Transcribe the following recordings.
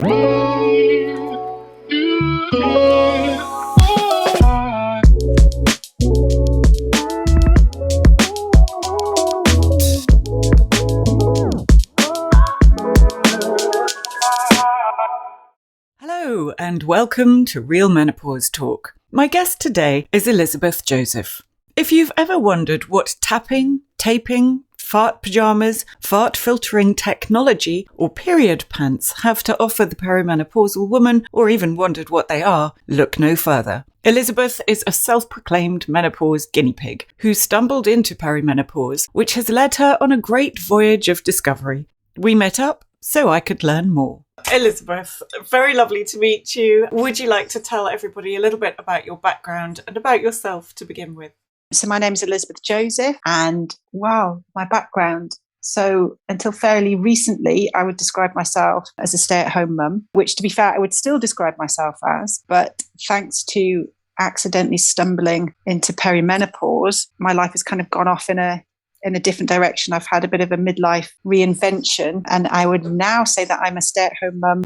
Hello and welcome to Real Menopause Talk. My guest today is Elizabeth Joseph. If you've ever wondered what tapping, taping, fart pyjamas, fart filtering technology or period pants have to offer the perimenopausal woman, or even wondered what they are, look no further. Elizabeth is a self-proclaimed menopause guinea pig who stumbled into perimenopause, which has led her on a great voyage of discovery. We met up so I could learn more. Elizabeth, very lovely to meet you. Would you like to tell everybody a little bit about your background and about yourself to begin with? So my name is Elizabeth Joseph, and wow, my background. So until fairly recently, I would describe myself as a stay-at-home mum, which to be fair, I would still describe myself as, but thanks to accidentally stumbling into perimenopause, my life has kind of gone off in a different direction. I've had a bit of a midlife reinvention, and I would now say that I'm a stay-at-home mum,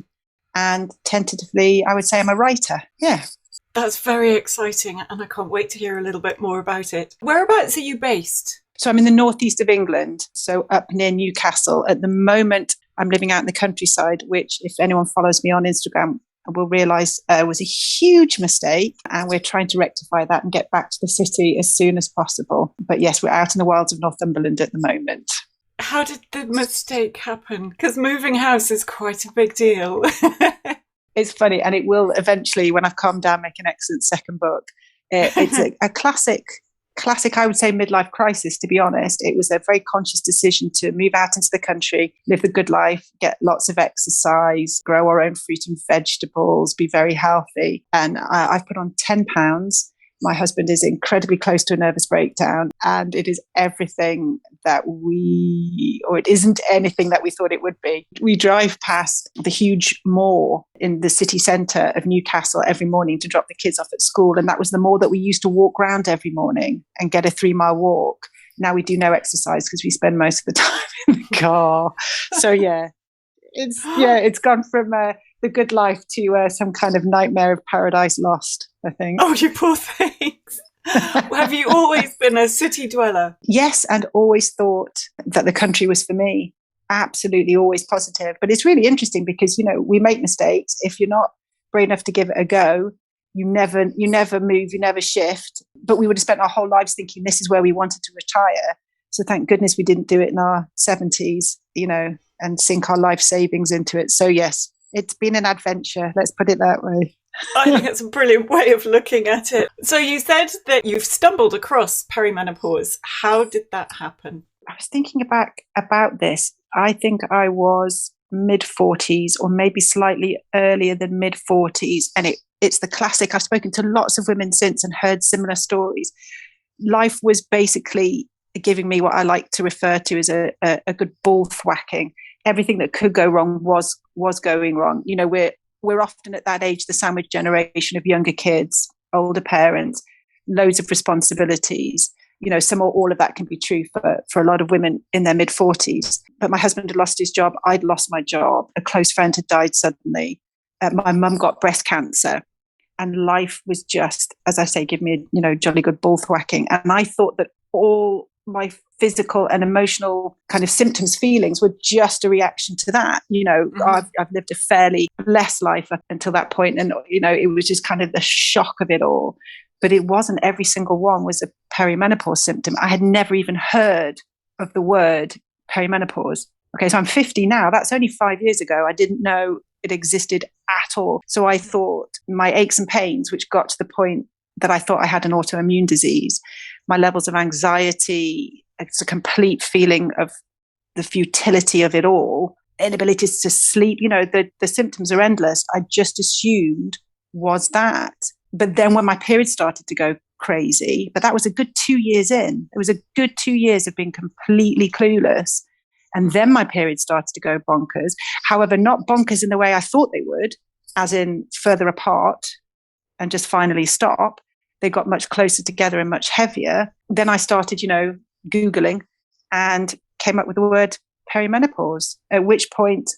and tentatively, I would say I'm a writer. Yeah. That's very exciting, and I can't wait to hear a little bit more about it. Whereabouts are you based? So I'm in the northeast of England, so up near Newcastle. At the moment, I'm living out in the countryside, which if anyone follows me on Instagram will realise was a huge mistake, and we're trying to rectify that and get back to the city as soon as possible. But yes, we're out in the wilds of Northumberland at the moment. How did the mistake happen? Because moving house is quite a big deal. It's funny, and it will eventually, when I've calmed down, make an excellent second book. It's a classic, I would say, midlife crisis, to be honest. It was a very conscious decision to move out into the country, live the good life, get lots of exercise, grow our own fruit and vegetables, be very healthy. And I've put on 10 pounds. My husband is incredibly close to a nervous breakdown, and it is everything that it isn't anything that we thought it would be. We drive past the huge moor in the city centre of Newcastle every morning to drop the kids off at school. And that was the moor that we used to walk around every morning and get a 3-mile walk. Now we do no exercise because we spend most of the time in the car. So it's gone from the good life to some kind of nightmare of paradise lost, I think. Oh, you poor things. Have you always been a city dweller? Yes, and always thought that the country was for me. Absolutely, always positive. But it's really interesting because, we make mistakes. If you're not brave enough to give it a go, you never move, you never shift. But we would have spent our whole lives thinking this is where we wanted to retire. So thank goodness we didn't do it in our 70s, and sink our life savings into it. So yes, it's been an adventure. Let's put it that way. I think it's a brilliant way of looking at it. So you said that you've stumbled across perimenopause. How did that happen? I was thinking about this. I think I was mid-40s or maybe slightly earlier than mid-40s. And it's the classic. I've spoken to lots of women since and heard similar stories. Life was basically giving me what I like to refer to as a good ball thwacking. Everything that could go wrong was going wrong. We're often at that age, the sandwich generation of younger kids, older parents, loads of responsibilities. Some or all of that can be true for a lot of women in their mid-40s. But my husband had lost his job. I'd lost my job. A close friend had died suddenly. My mum got breast cancer. And life was just, as I say, give me a jolly good ball thwacking. And I thought that all my physical and emotional kind of symptoms, feelings were just a reaction to that. Mm-hmm. I've lived a fairly blessed life up until that point. And, it was just kind of the shock of it all. But it wasn't every single one was a perimenopause symptom. I had never even heard of the word perimenopause. Okay, so I'm 50 now. That's only 5 years ago. I didn't know it existed at all. So I thought my aches and pains, which got to the point that I thought I had an autoimmune disease, my levels of anxiety, it's a complete feeling of the futility of it all, inability to sleep, the symptoms are endless. I just assumed was that. But then when my period started to go crazy, but that was a good 2 years in. It was a good 2 years of being completely clueless. And then my period started to go bonkers. However, not bonkers in the way I thought they would, as in further apart and just finally stop. They got much closer together and much heavier. Then I started, Googling and came up with the word perimenopause, at which point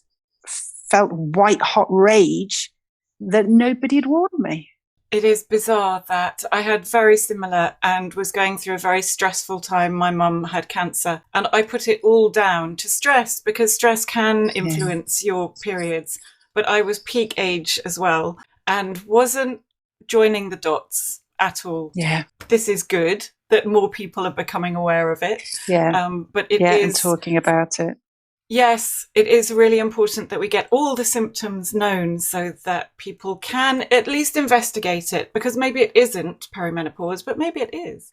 felt white hot rage that nobody had warned me. It is bizarre that I had very similar and was going through a very stressful time. My mum had cancer and I put it all down to stress because stress can influence your periods. But I was peak age as well and wasn't joining the dots at all. Yeah. This is good that more people are becoming aware of it. Yeah. But it is... and talking about it. Yes, it is really important that we get all the symptoms known so that people can at least investigate it, because maybe it isn't perimenopause, but maybe it is.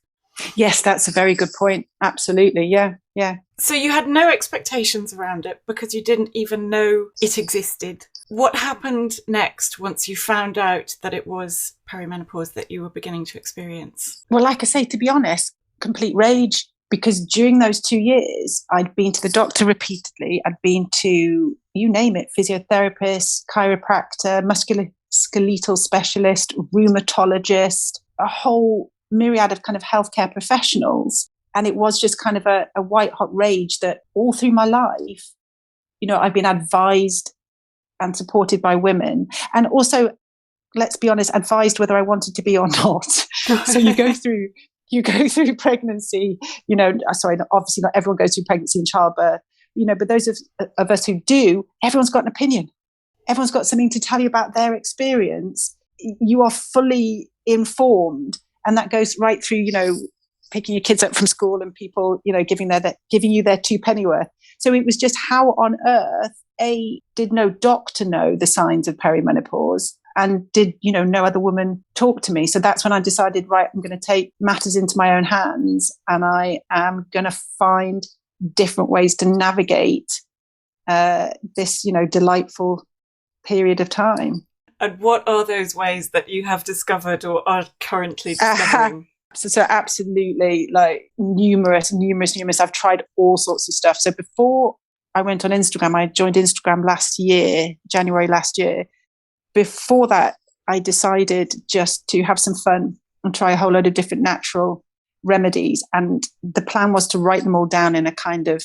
Yes, that's a very good point. Absolutely. Yeah. Yeah. So you had no expectations around it because you didn't even know it existed. What happened next once you found out that it was perimenopause that you were beginning to experience? Well, like I say, to be honest, complete rage. Because during those 2 years, I'd been to the doctor repeatedly. I'd been to, you name it, physiotherapist, chiropractor, musculoskeletal specialist, rheumatologist, a whole myriad of kind of healthcare professionals. And it was just kind of a white hot rage that all through my life, I've been advised and supported by women. And also, let's be honest, advised whether I wanted to be or not. So you go through pregnancy, obviously not everyone goes through pregnancy and childbirth, but those of us who do, everyone's got an opinion. Everyone's got something to tell you about their experience. You are fully informed. And that goes right through, picking your kids up from school and people, giving you their two pennyworth. So it was just how on earth, did no doctor know the signs of perimenopause? And did, no other woman talk to me? So that's when I decided, right, I'm going to take matters into my own hands and I am going to find different ways to navigate this, delightful period of time. And what are those ways that you have discovered or are currently discovering? So absolutely, like numerous. I've tried all sorts of stuff. So before I went on Instagram, I joined Instagram January last year. Before that, I decided just to have some fun and try a whole load of different natural remedies. And the plan was to write them all down in a kind of,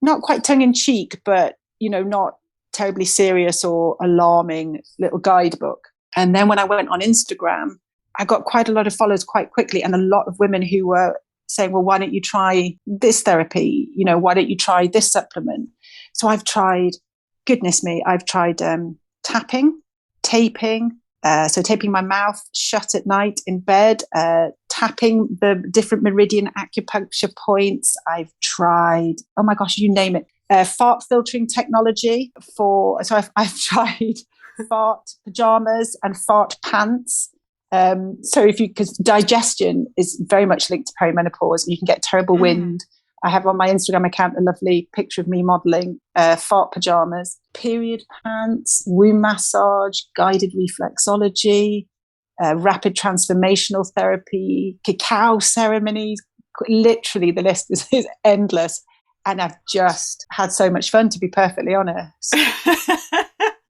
not quite tongue in cheek, but, not terribly serious or alarming little guidebook. And then when I went on Instagram, I got quite a lot of followers quite quickly and a lot of women who were saying, well, why don't you try this therapy? Why don't you try this supplement? So I've tried, goodness me, tapping, taping, so taping my mouth shut at night in bed, tapping the different meridian acupuncture points. I've tried, oh my gosh, you name it. Fart filtering technology I've tried fart pajamas and fart pants. Because digestion is very much linked to perimenopause and you can get terrible wind. I have on my Instagram account a lovely picture of me modeling fart pajamas, period pants, womb massage, guided reflexology, rapid transformational therapy, cacao ceremonies. Literally, the list is endless. And I've just had so much fun, to be perfectly honest.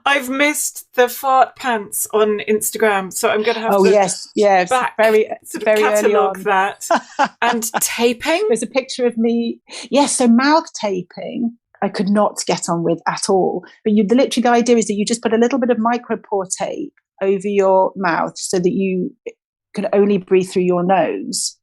I've missed the fart pants on Instagram, so I'm going to have to yes, very early on. That. And taping. There's a picture of me. Yes, so mouth taping, I could not get on with at all. But the idea is that you just put a little bit of micropore tape over your mouth so that you can only breathe through your nose.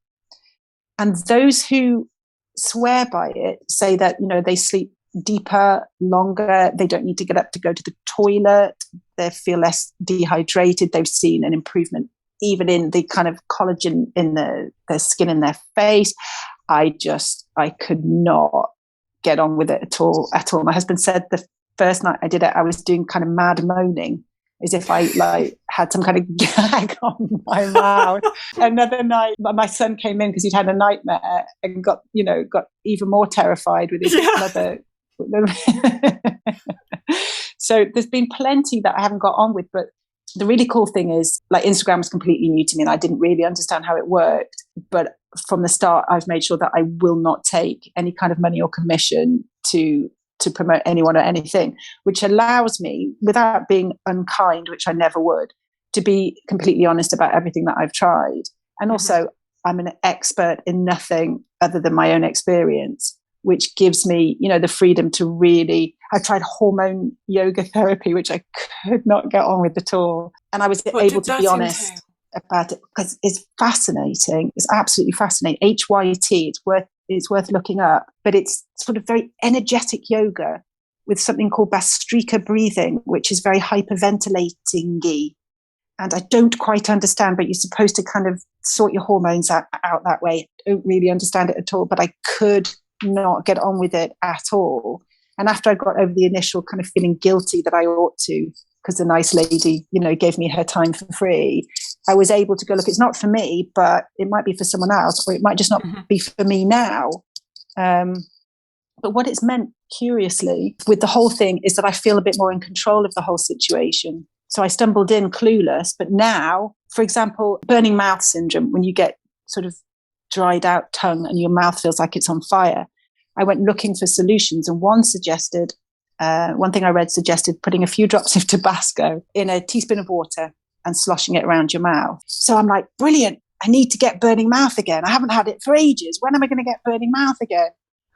And those who swear by it say that, they sleep deeper, longer. They don't need to get up to go to the toilet. They feel less dehydrated. They've seen an improvement even in the kind of collagen in their skin in their face. I could not get on with it at all. My husband said the first night I did it, I was doing kind of mad moaning as if I had some kind of gag on my mouth. Another night, my son came in because he'd had a nightmare and got even more terrified with his mother. So there's been plenty that I haven't got on with, but the really cool thing is Instagram was completely new to me and I didn't really understand how it worked, but from the start I've made sure that I will not take any kind of money or commission to promote anyone or anything, which allows me, without being unkind, which I never would, to be completely honest about everything that I've tried. And also I'm an expert in nothing other than my own experience. which gives me, the freedom to really, I tried hormone yoga therapy, which I could not get on with at all. And I was able to be honest about it because it's fascinating. It's absolutely fascinating. HYT, it's worth looking up, but it's sort of very energetic yoga with something called Bastrika breathing, which is very hyperventilating-y. And I don't quite understand, but you're supposed to kind of sort your hormones out that way. I don't really understand it at all, but I could not get on with it at all. And after I got over the initial kind of feeling guilty that I ought to, because the nice lady, gave me her time for free, I was able to go, look, it's not for me, but it might be for someone else, or it might just not be for me now. But what it's meant, curiously, with the whole thing is that I feel a bit more in control of the whole situation. So I stumbled in clueless, but now, for example, burning mouth syndrome, when you get sort of dried out tongue and your mouth feels like it's on fire, I went looking for solutions, and one thing I read suggested putting a few drops of Tabasco in a teaspoon of water and sloshing it around your mouth. So I'm like, brilliant, I need to get burning mouth again. I haven't had it for ages. When am I going to get burning mouth again?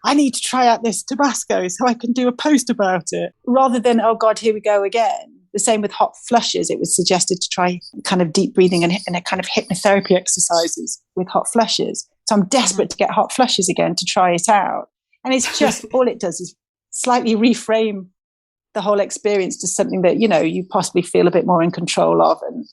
I need to try out this Tabasco so I can do a post about it. Rather than, oh God, here we go again. The same with hot flushes. It was suggested to try kind of deep breathing and a kind of hypnotherapy exercises with hot flushes. So I'm desperate to get hot flushes again to try it out. And it's just, all it does is slightly reframe the whole experience to something that, you possibly feel a bit more in control of and,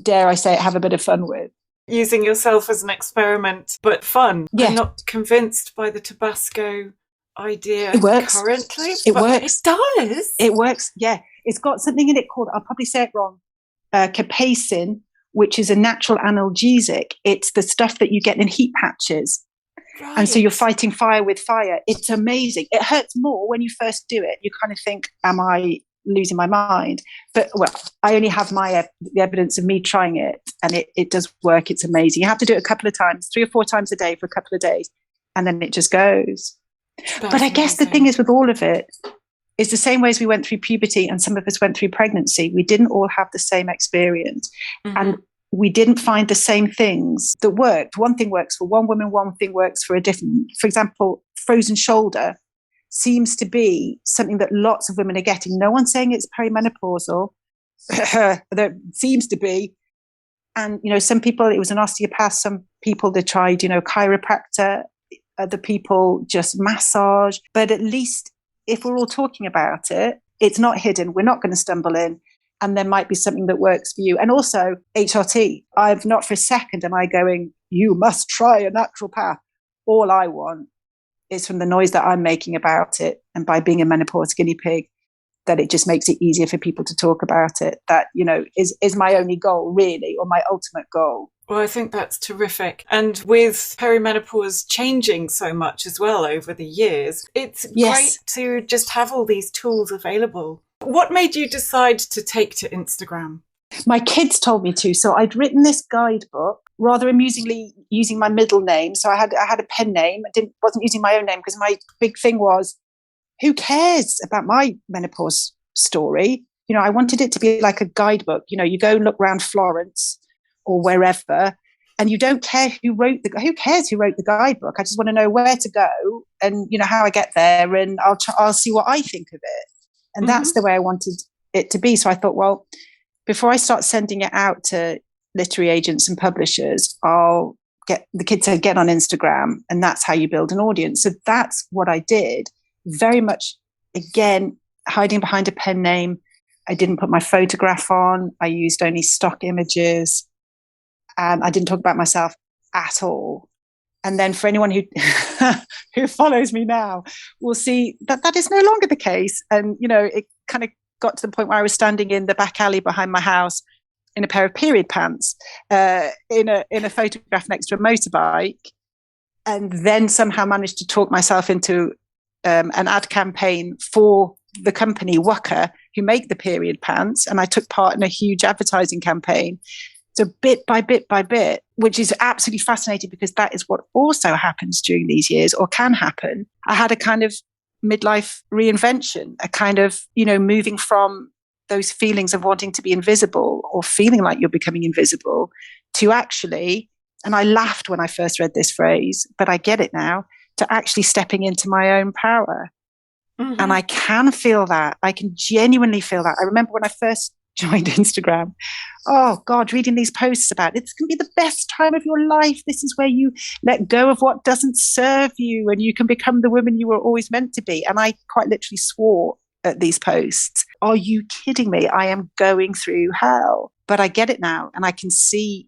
dare I say it, have a bit of fun with. Using yourself as an experiment, but fun. Yeah. I'm not convinced by the Tabasco idea it works. Currently. It works. It does. It works, yeah. It's got something in it called, I'll probably say it wrong, capsaicin, which is a natural analgesic. It's the stuff that you get in heat patches. Right. And so you're fighting fire with fire. It's amazing. It hurts more when you first do it. You kind of think, am I losing my mind? But, well, I only have the evidence of me trying it, and it does work. It's amazing. You have to do it a couple of times, 3 or 4 times a day for a couple of days, and then it just goes. But I guess the thing is with all of it, is the same way as we went through puberty and some of us went through pregnancy, we didn't all have the same experience. And we didn't find the same things that worked. One thing works for one woman, one thing works for a different. For example, frozen shoulder seems to be something that lots of women are getting. No one's saying it's perimenopausal. There seems to be. And, some people, it was an osteopath. Some people, they tried, chiropractor. Other people just massage. But at least if we're all talking about it, it's not hidden. We're not going to stumble in. And there might be something that works for you. And also HRT. I've not for a second am I going, you must try a natural path. All I want is from the noise that I'm making about it, and by being a menopause guinea pig, that it just makes it easier for people to talk about it. That, is my only goal, really, or my ultimate goal. Well, I think that's terrific. And with perimenopause changing so much as well over the years, it's great to just have all these tools available. What made you decide to take to Instagram? My kids told me to. So I'd written this guidebook, rather amusingly using my middle name. So I had a pen name. Wasn't using my own name because my big thing was, who cares about my menopause story? I wanted it to be like a guidebook. You go and look around Florence or wherever, and you don't care who cares who wrote the guidebook? I just want to know where to go and, how I get there, and I'll see what I think of it. And that's the way I wanted it to be. So I thought, well, before I start sending it out to literary agents and publishers, I'll get the kids to get on Instagram, and that's how you build an audience. So that's what I did. Very much, again, hiding behind a pen name. I didn't put my photograph on. I used only stock images. And I didn't talk about myself at all. And then for anyone who follows me now will see that is no longer the case. And, it kind of got to the point where I was standing in the back alley behind my house in a pair of period pants, in a photograph next to a motorbike, and then somehow managed to talk myself into an ad campaign for the company Wucker, who make the period pants. And I took part in a huge advertising campaign. So bit by bit by bit, which is absolutely fascinating because that is what also happens during these years, or can happen. I had a kind of midlife reinvention, a kind of, moving from those feelings of wanting to be invisible or feeling like you're becoming invisible to actually, and I laughed when I first read this phrase, but I get it now, to actually stepping into my own power. And I can feel that. I can genuinely feel that. I remember when I first joined Instagram, oh God, reading these posts about it's going to be the best time of your life. This is where you let go of what doesn't serve you and you can become the woman you were always meant to be. And I quite literally swore at these posts. Are you kidding me? I am going through hell. But I get it now, and I can see,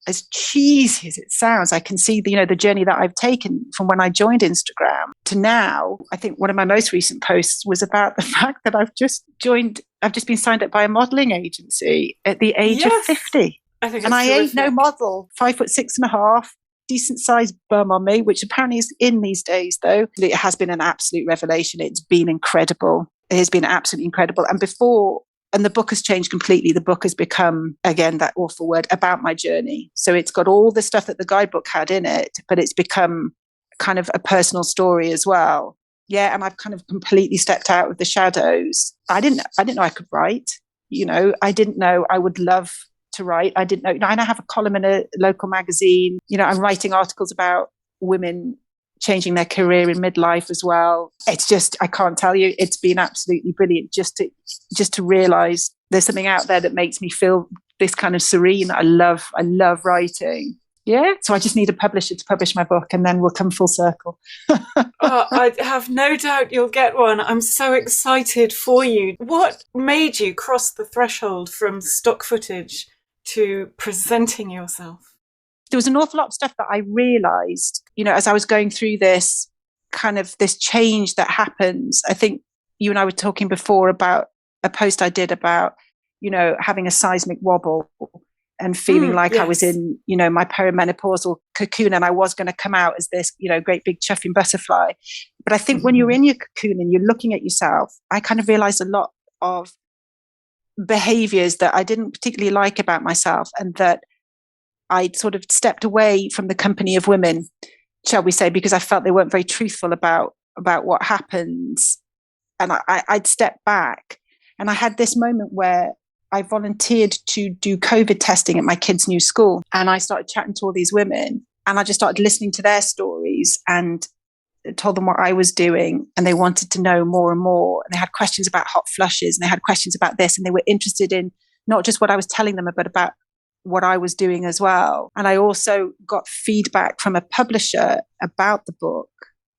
as cheesy as it sounds, I can see the journey that I've taken from when I joined Instagram to now. I think one of my most recent posts was about the fact that I've just been signed up by a modeling agency at the age of 50. And I ain't no model, 5'6.5", decent sized bum on me, which apparently is in these days though. It has been an absolute revelation. It's been incredible. It has been absolutely incredible. And the book has changed completely. The book has become, again, that awful word, about my journey. So it's got all the stuff that the guidebook had in it, but it's become kind of a personal story as well. Yeah, and I've kind of completely stepped out of the shadows. I didn't know I could write. I didn't know I would love to write. I didn't know. I now have a column in a local magazine. I'm writing articles about women changing their career in midlife as well. It's just, I can't tell you, it's been absolutely brilliant just to realize there's something out there that makes me feel this kind of serene. I love writing. Yeah. So I just need a publisher to publish my book, and then we'll come full circle. I have no doubt you'll get one. I'm so excited for you. What made you cross the threshold from stock footage to presenting yourself? There was an awful lot of stuff that I realized, as I was going through this kind of this change that happens. I think you and I were talking before about a post I did about, having a seismic wobble and feeling like I was in, my perimenopausal cocoon, and I was going to come out as this, great big chuffing butterfly. But I think when you're in your cocoon and you're looking at yourself, I kind of realized a lot of behaviors that I didn't particularly like about myself, and that I'd sort of stepped away from the company of women, shall we say, because I felt they weren't very truthful about what happens. And I'd stepped back, and I had this moment where I volunteered to do COVID testing at my kids' new school. And I started chatting to all these women, and I just started listening to their stories and told them what I was doing. And they wanted to know more and more. And they had questions about hot flushes, and they had questions about this. And they were interested in not just what I was telling them, but about what I was doing as well. And I also got feedback from a publisher about the book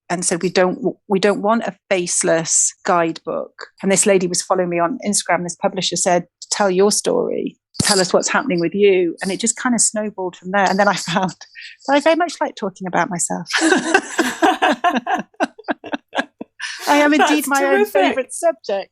and said, we don't want a faceless guidebook. And this lady was following me on Instagram. This publisher said, tell your story, tell us what's happening with you. And it just kind of snowballed from there. And then I found that I very much like talking about myself. I am indeed my own favourite subject.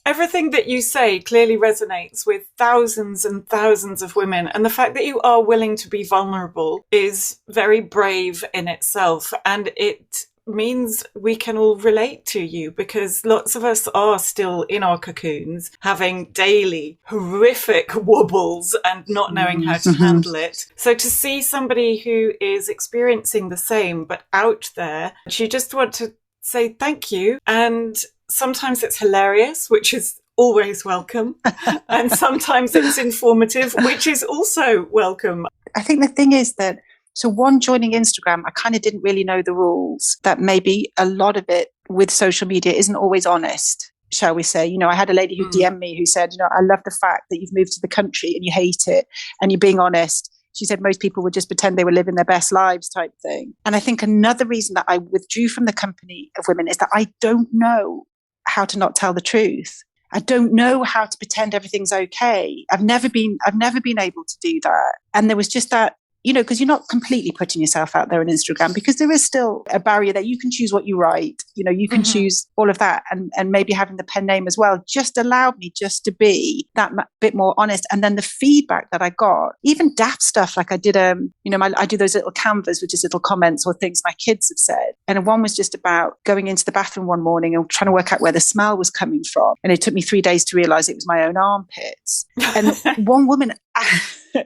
Everything that you say clearly resonates with thousands and thousands of women. And the fact that you are willing to be vulnerable is very brave in itself. And it means we can all relate to you, because lots of us are still in our cocoons, having daily horrific wobbles and not knowing how to handle it. So to see somebody who is experiencing the same but out there, you just want to say thank you. And sometimes it's hilarious, which is always welcome. And sometimes it's informative, which is also welcome. I think the thing is that, so one, joining Instagram, I kind of didn't really know the rules, that maybe a lot of it with social media isn't always honest, shall we say. I had a lady who DM'd me who said, I love the fact that you've moved to the country and you hate it and you're being honest. She said most people would just pretend they were living their best lives type thing. And I think another reason that I withdrew from the company of women is that I don't know how to not tell the truth. I don't know how to pretend everything's okay. I've never been able to do that. And there was just that, because you're not completely putting yourself out there on Instagram, because there is still a barrier there. You can choose what you write, you can choose all of that, and maybe having the pen name as well just allowed me just to be that bit more honest. And then the feedback that I got, even daft stuff, like I did, I do those little canvas with just little comments or things my kids have said. And one was just about going into the bathroom one morning and trying to work out where the smell was coming from. And it took me 3 days to realize it was my own armpits. And one woman,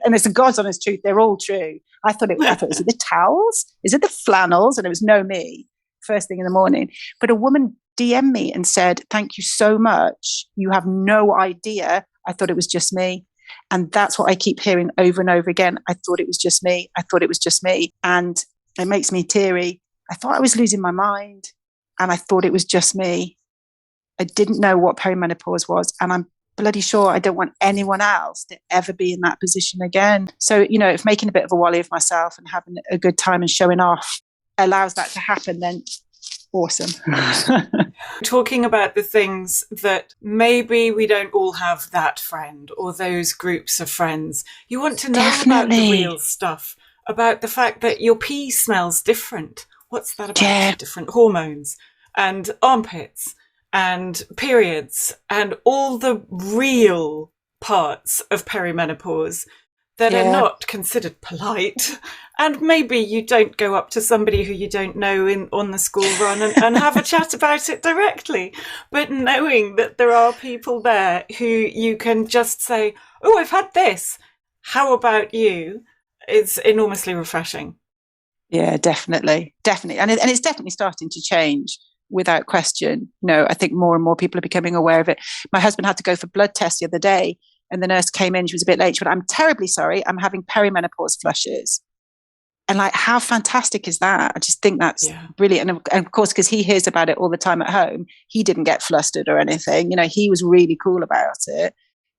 and it's a God's honest truth, they're all true. I thought it was it the towels? Is it the flannels? And it was no me, first thing in the morning. But a woman DM'd me and said, thank you so much. You have no idea. I thought it was just me. And that's what I keep hearing over and over again. I thought it was just me. I thought it was just me. And it makes me teary. I thought I was losing my mind, and I thought it was just me. I didn't know what perimenopause was, and I'm bloody sure I don't want anyone else to ever be in that position again. So, if making a bit of a wally of myself and having a good time and showing off allows that to happen, then awesome. Talking about the things that maybe we don't all have that friend or those groups of friends. You want to know about the real stuff, about the fact that your pee smells different. What's that about? Yeah. Different hormones and armpits and periods and all the real parts of perimenopause that are not considered polite. And maybe you don't go up to somebody who you don't know on the school run and have a chat about it directly. But knowing that there are people there who you can just say, oh, I've had this. How about you? It's enormously refreshing. Yeah, definitely. Definitely. And it's definitely starting to change without question. I think more and more people are becoming aware of it. My husband had to go for blood tests the other day, and the nurse came in. She was a bit late. She went, I'm terribly sorry. I'm having perimenopause flushes. And how fantastic is that? I just think that's brilliant. And of course, because he hears about it all the time at home, he didn't get flustered or anything. He was really cool about it.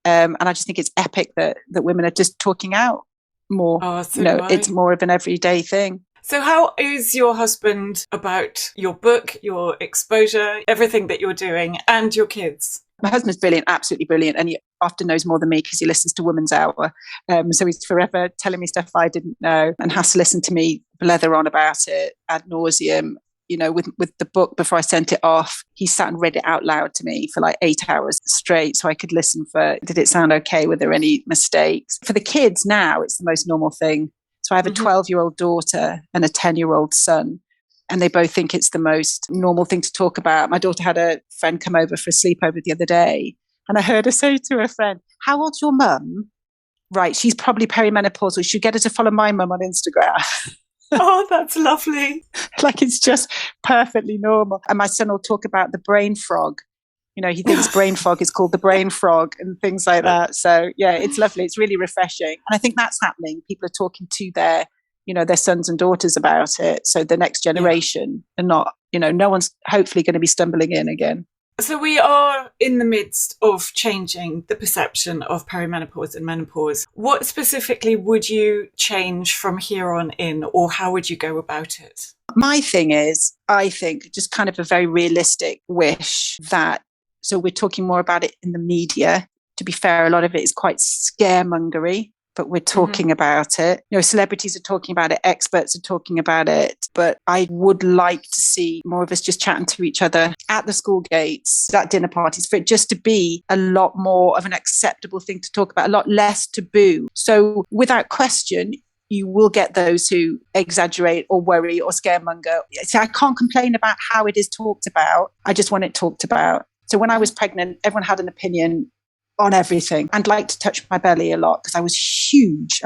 And I just think it's epic that women are just talking out more. Oh, so it's more of an everyday thing. So how is your husband about your book, your exposure, everything that you're doing, and your kids? My husband's brilliant, absolutely brilliant. And he often knows more than me because he listens to Woman's Hour. So he's forever telling me stuff I didn't know and has to listen to me blether on about it ad nauseum. With the book, before I sent it off, he sat and read it out loud to me for 8 hours straight so I could listen for, did it sound okay? Were there any mistakes? For the kids now, it's the most normal thing. So I have a 12-year-old daughter and a 10-year-old son. And they both think it's the most normal thing to talk about. My daughter had a friend come over for a sleepover the other day, and I heard her say to her friend, how old's your mum? Right, she's probably perimenopausal. We should get her to follow my mum on Instagram. Oh, that's lovely. It's just perfectly normal. And my son will talk about the brain frog. He thinks brain fog is called the brain frog and things like that. So, yeah, it's lovely. It's really refreshing. And I think that's happening. People are talking to their sons and daughters about it. So the next generation are not, no one's hopefully going to be stumbling in again. So we are in the midst of changing the perception of perimenopause and menopause. What specifically would you change from here on in, or how would you go about it? My thing is, I think just kind of a very realistic wish that, so we're talking more about it in the media. To be fair, a lot of it is quite scaremongery, but we're talking about it. Celebrities are talking about it, experts are talking about it, but I would like to see more of us just chatting to each other at the school gates, at dinner parties, for it just to be a lot more of an acceptable thing to talk about, a lot less taboo. So without question, you will get those who exaggerate or worry or scaremonger. So I can't complain about how it is talked about. I just want it talked about. So when I was pregnant, everyone had an opinion on everything, and liked to touch my belly a lot because I was huge.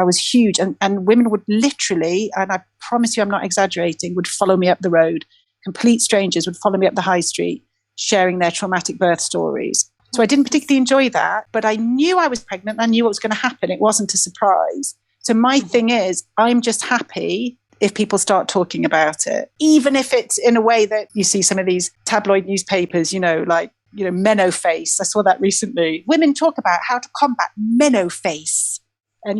And women would literally, and I promise you I'm not exaggerating, would follow me up the road. Complete strangers would follow me up the high street, sharing their traumatic birth stories. So I didn't particularly enjoy that, but I knew I was pregnant. I knew what was going to happen. It wasn't a surprise. So my thing is, I'm just happy if people start talking about it, even if it's in a way that you see some of these tabloid newspapers, Menopause. I saw that recently. Women talk about how to combat Menopause. And,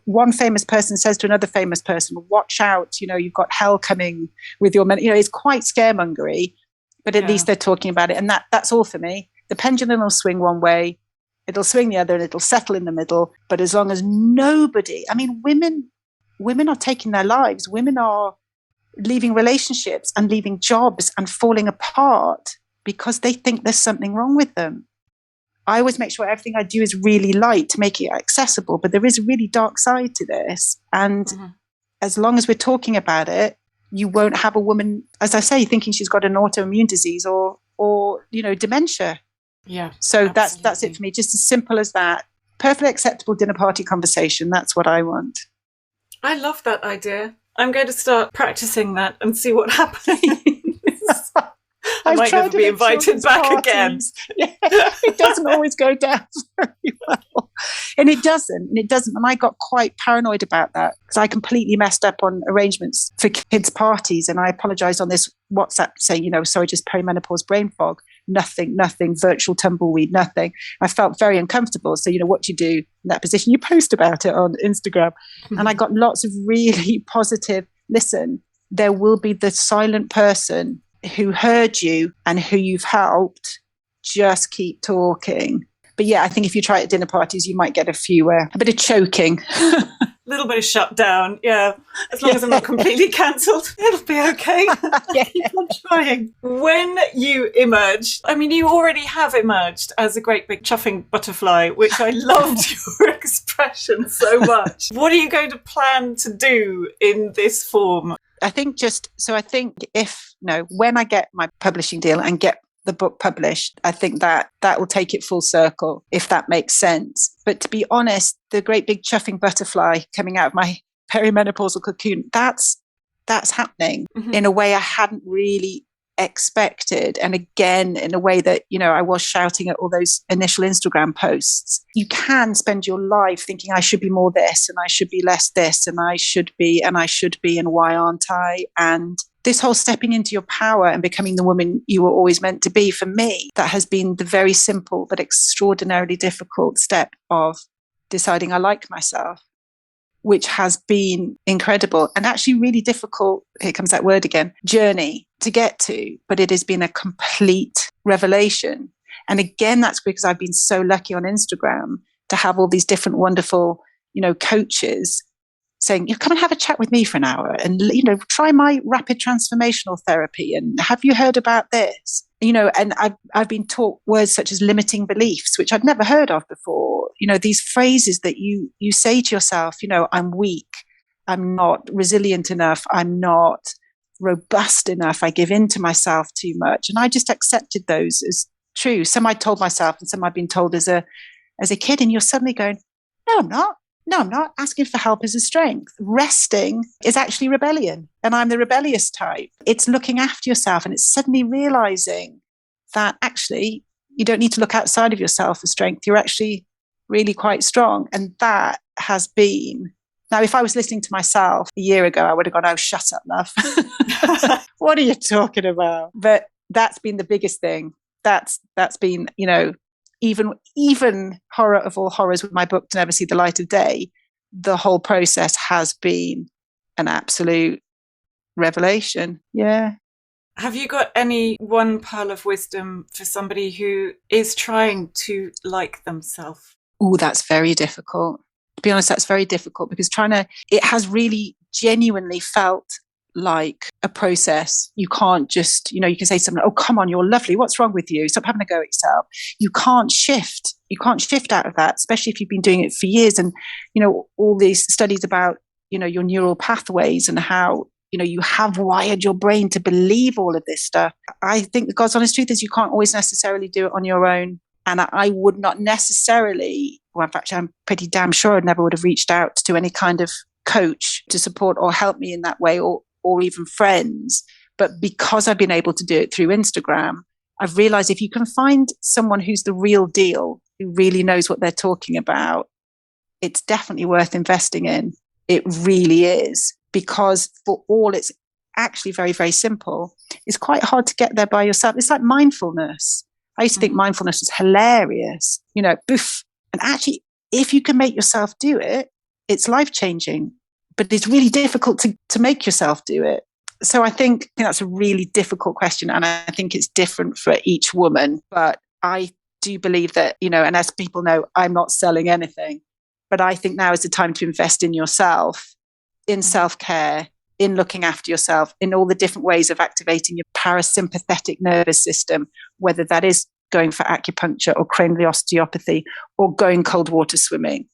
one famous person says to another famous person, watch out, you've got hell coming with your men. It's quite scaremongery, but at least they're talking about it. And that's all for me. The pendulum will swing one way, it'll swing the other, and it'll settle in the middle. But as long as women are taking their lives. Women are leaving relationships and leaving jobs and falling apart because they think there's something wrong with them. I always make sure everything I do is really light to make it accessible, but there is a really dark side to this. And as long as we're talking about it, you won't have a woman, as I say, thinking she's got an autoimmune disease or dementia. Yeah. So that's it for me. Just as simple as that. Perfectly acceptable dinner party conversation. That's what I want. I love that idea. I'm going to start practicing that and see what happens. I might never be invited back again. Yeah, it doesn't always go down very well. And it doesn't. And I got quite paranoid about that because I completely messed up on arrangements for kids' parties. And I apologized on this WhatsApp saying, sorry, just perimenopause brain fog. Nothing, virtual tumbleweed, nothing. I felt very uncomfortable. So, what do you do in that position? You post about it on Instagram. And I got lots of really positive, listen, there will be the silent person who heard you and who you've helped. Just keep talking. But yeah, I think if you try it at dinner parties, you might get a bit of choking. A little bit of shutdown, yeah. As long as I'm not completely cancelled, it'll be okay. Keep on trying. When you emerge, you already have emerged as a great big chuffing butterfly, which I loved your expression so much. What are you going to plan to do in this form? I think when I get my publishing deal and get the book published, I think that will take it full circle, if that makes sense. But to be honest, the great big chuffing butterfly coming out of my perimenopausal cocoon, that's happening in a way I hadn't really expected. And again, in a way that, I was shouting at all those initial Instagram posts. You can spend your life thinking I should be more this and I should be less this and I should be and why aren't I? And this whole stepping into your power and becoming the woman you were always meant to be, for me, that has been the very simple but extraordinarily difficult step of deciding I like myself, which has been incredible and actually really difficult, here comes that word again, journey to get to. But it has been a complete revelation. And again, that's because I've been so lucky on Instagram to have all these different wonderful, coaches saying, come and have a chat with me for an hour and, try my rapid transformational therapy. And have you heard about this? And I've been taught words such as limiting beliefs, which I'd never heard of before. These phrases that you say to yourself, I'm weak, I'm not resilient enough, I'm not robust enough, I give in to myself too much. And I just accepted those as true. Some I told myself and some I've been told as a kid. And you're suddenly going, no, I'm not. No, I'm not. Asking for help is a strength. Resting is actually rebellion. And I'm the rebellious type. It's looking after yourself and it's suddenly realizing that actually you don't need to look outside of yourself for strength. You're actually really quite strong. And that has been, now if I was listening to myself a year ago, I would have gone, oh, shut up, love. What are you talking about? But that's been the biggest thing. That's been, even horror of all horrors, with my book to never see the light of day, the whole process has been an absolute revelation. Yeah. Have you got any one pearl of wisdom for somebody who is trying to like themselves? Oh, that's very difficult. To be honest, that's very difficult because it has really genuinely felt like a process. You can't just, you can say to someone, oh, come on, you're lovely. What's wrong with you? Stop having a go at yourself. You can't shift. You can't shift out of that, especially if you've been doing it for years. And, all these studies about, your neural pathways and how, you have wired your brain to believe all of this stuff. I think the God's honest truth is you can't always necessarily do it on your own. And I would not necessarily, well, in fact, I'm pretty damn sure I never would have reached out to any kind of coach to support or help me in that way, or even friends. But because I've been able to do it through Instagram, I've realized if you can find someone who's the real deal, who really knows what they're talking about, it's definitely worth investing in. It really is. Because for all it's actually very, very simple, it's quite hard to get there by yourself. It's like mindfulness. I used to think mindfulness was hilarious, boof. And actually, if you can make yourself do it, it's life-changing. But it's really difficult to make yourself do it. So I think that's a really difficult question. And I think it's different for each woman. But I do believe that, and as people know, I'm not selling anything. But I think now is the time to invest in yourself, in self-care, in looking after yourself, in all the different ways of activating your parasympathetic nervous system, whether that is going for acupuncture or cranial osteopathy or going cold water swimming,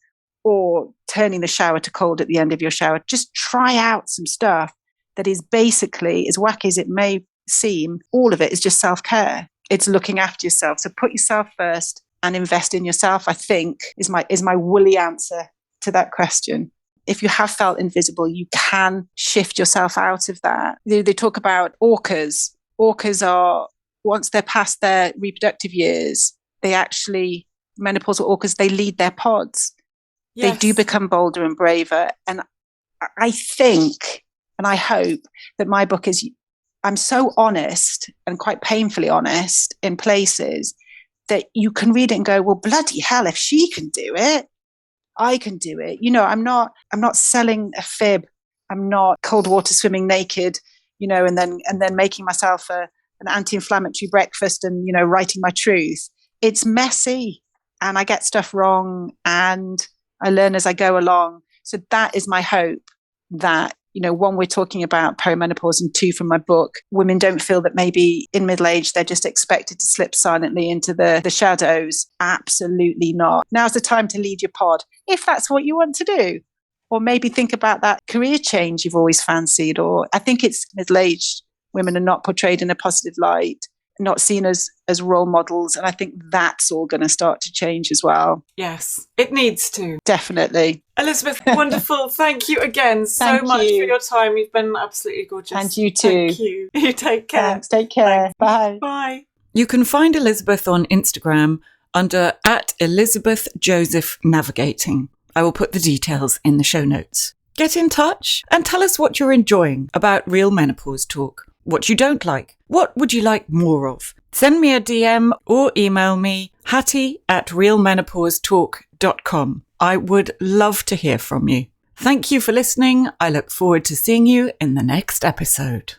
or turning the shower to cold at the end of your shower. Just try out some stuff that is basically, as wacky as it may seem, all of it is just self-care. It's looking after yourself. So put yourself first and invest in yourself, I think, is my woolly answer to that question. If you have felt invisible, you can shift yourself out of that. They talk about orcas. Orcas are, once they're past their reproductive years, they actually, menopausal orcas, they lead their pods. They do become bolder and braver. And I think, and I hope that my book is, I'm so honest and quite painfully honest in places that you can read it and go, well, bloody hell, if she can do it, I can do it. You know, I'm not selling a fib. I'm not cold water swimming naked, you know, and then making myself an anti-inflammatory breakfast and, you know, writing my truth. It's messy and I get stuff wrong and I learn as I go along. So that is my hope, that, you know, one, we're talking about perimenopause, and two, from my book, women don't feel that maybe in middle age they're just expected to slip silently into the shadows. Absolutely not. Now's the time to lead your pod, if that's what you want to do. Or maybe think about that career change you've always fancied. Or I think it's middle-aged women are not portrayed in a positive light, not seen as role models. And I think that's all going to start to change as well. Yes, it needs to. Definitely. Elizabeth, wonderful. Thank you again so much for your time. You've been absolutely gorgeous. And you too. Thank you. You take care. Thanks. Take care. Thanks. Bye. Bye. You can find Elizabeth on Instagram under @ElizabethJosephNavigating. I will put the details in the show notes. Get in touch and tell us what you're enjoying about Real Menopause Talk, what you don't like, what would you like more of. Send me a DM or email me, hattie@realmenopausetalk.com. I would love to hear from you. Thank you for listening. I look forward to seeing you in the next episode.